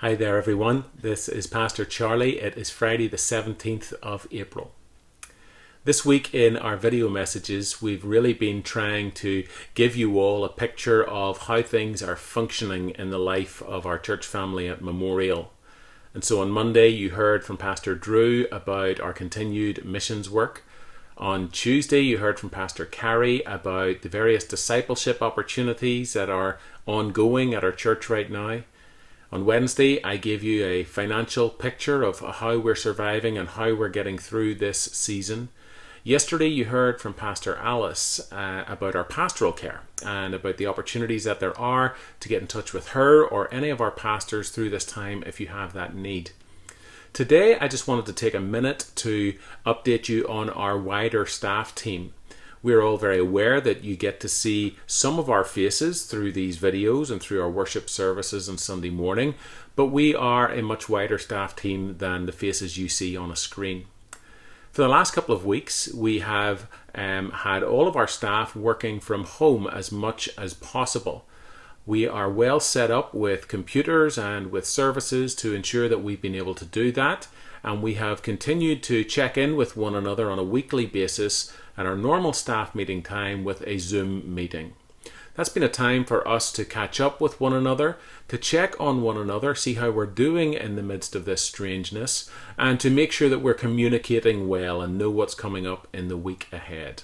Hi there everyone, this is Pastor Charlie. It is Friday the 17th of April. This week in our video messages we've really been trying to give you all a picture of how things are functioning in the life of our church family at Memorial. And so on Monday you heard from Pastor Drew about our continued missions work. On Tuesday you heard from Pastor Carrie about the various discipleship opportunities that are ongoing at our church right now. On Wednesday, I gave you a financial picture of how we're surviving and how we're getting through this season. Yesterday, you heard from Pastor Alice about our pastoral care and about the opportunities that there are to get in touch with her or any of our pastors through this time if you have that need. Today, I just wanted to take a minute to update you on our wider staff team. We're all very aware that you get to see some of our faces through these videos and through our worship services on Sunday morning, but we are a much wider staff team than the faces you see on a screen. For the last couple of weeks, we have had all of our staff working from home as much as possible. We are well set up with computers and with services to ensure that we've been able to do that, and we have continued to check in with one another on a weekly basis at our normal staff meeting time with a Zoom meeting. That's been a time for us to catch up with one another, to check on one another, see how we're doing in the midst of this strangeness, and to make sure that we're communicating well and know what's coming up in the week ahead.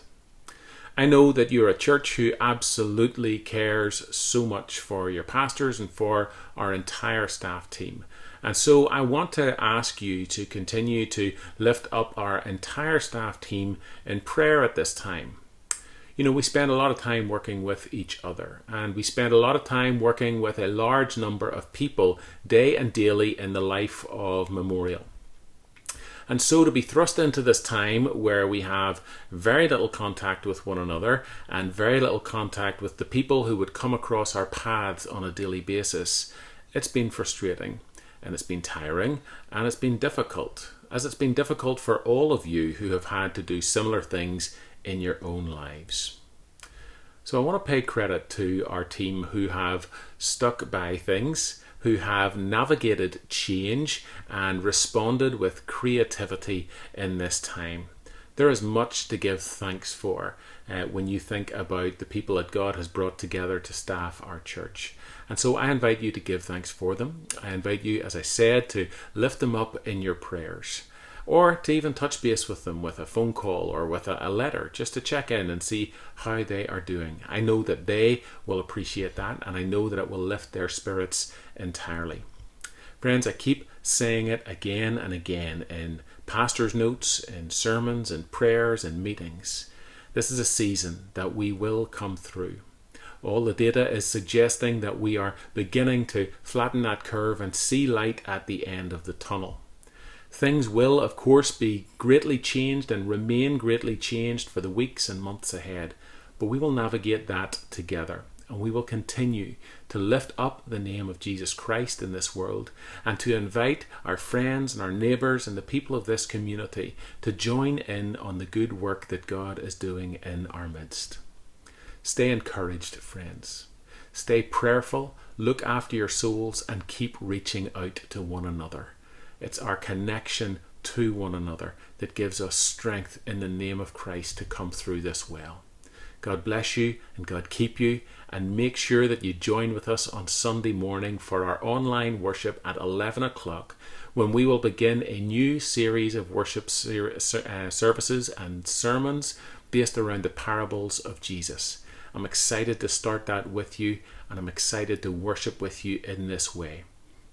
I know that you're a church who absolutely cares so much for your pastors and for our entire staff team. And so I want to ask you to continue to lift up our entire staff team in prayer at this time. You know, we spend a lot of time working with each other, and we spend a lot of time working with a large number of people day and daily in the life of Memorial. And so to be thrust into this time where we have very little contact with one another and very little contact with the people who would come across our paths on a daily basis, it's been frustrating. And it's been tiring, and it's been difficult, as it's been difficult for all of you who have had to do similar things in your own lives. So I want to pay credit to our team who have stuck by things, who have navigated change and responded with creativity in this time. There is much to give thanks for when you think about the people that God has brought together to staff our church. And so I invite you to give thanks for them. I invite you, as I said, to lift them up in your prayers, or to even touch base with them with a phone call or with a letter, just to check in and see how they are doing. I know that they will appreciate that, and I know that it will lift their spirits entirely. Friends, I keep saying it again and again in pastors' notes, in sermons, in prayers, in meetings. This is a season that we will come through. All the data is suggesting that we are beginning to flatten that curve and see light at the end of the tunnel. Things will, of course, be greatly changed and remain greatly changed for the weeks and months ahead, but we will navigate that together. And we will continue to lift up the name of Jesus Christ in this world and to invite our friends and our neighbours and the people of this community to join in on the good work that God is doing in our midst. Stay encouraged, friends. Stay prayerful, look after your souls, and keep reaching out to one another. It's our connection to one another that gives us strength in the name of Christ to come through this well. God bless you and God keep you, and make sure that you join with us on Sunday morning for our online worship at 11 o'clock when we will begin a new series of worship services and sermons based around the parables of Jesus. I'm excited to start that with you, and I'm excited to worship with you in this way.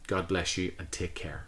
God bless you and take care.